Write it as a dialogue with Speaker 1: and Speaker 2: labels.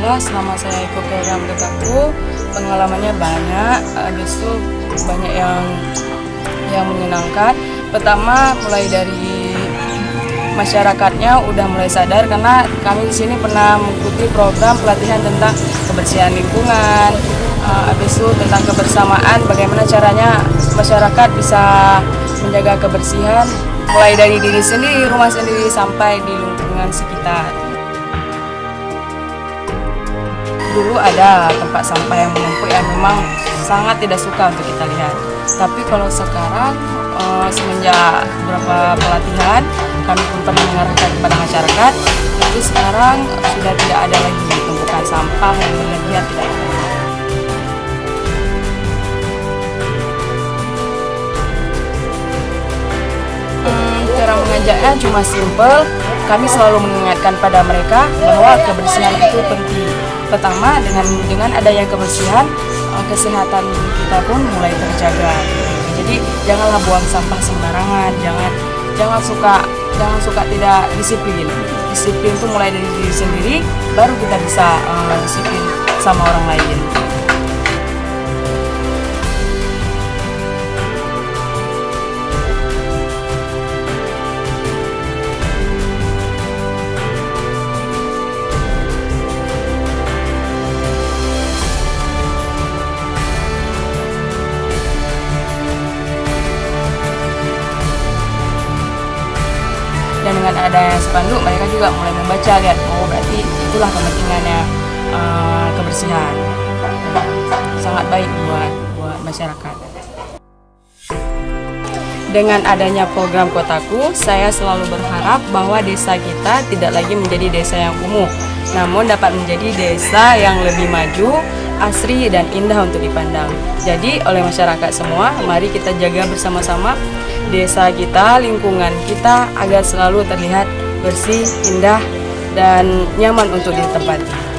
Speaker 1: alhamdulillah selama saya ikut program Kotaku pengalamannya banyak, justru banyak yang menyenangkan. Pertama mulai dari masyarakatnya udah mulai sadar karena kami di sini pernah mengikuti program pelatihan tentang kebersihan lingkungan, habis itu tentang kebersamaan, bagaimana caranya masyarakat bisa menjaga kebersihan mulai dari diri sendiri, rumah sendiri sampai di lingkungan sekitar. Dulu ada tempat sampah yang menumpuk yang memang sangat tidak suka untuk kita lihat. Tapi kalau sekarang semenjak beberapa pelatihan kami pun pernah mengarahkan kepada masyarakat, jadi sekarang sudah tidak ada lagi tumpukan sampah yang berlebihan, tidak ada. Cara mengajaknya cuma simple, kami selalu mengingatkan pada mereka bahwa kebersihan itu penting. Pertama, dengan adanya kebersihan, kesehatan kita pun mulai terjaga. Jadi janganlah buang sampah sembarangan, jangan suka tidak disiplin. Disiplin itu mulai dari diri sendiri, baru kita bisa disiplin sama orang lain. Dan dengan adanya spanduk, mereka juga mulai membaca, lihat, oh berarti itulah kepentingannya kebersihan. Sangat baik buat masyarakat. Dengan adanya program Kotaku, saya selalu berharap bahwa desa kita tidak lagi menjadi desa yang kumuh, namun dapat menjadi desa yang lebih maju, asri dan indah untuk dipandang. Jadi oleh masyarakat semua, mari kita jaga bersama-sama desa kita, lingkungan kita agar selalu terlihat bersih, indah, dan nyaman untuk ditempati.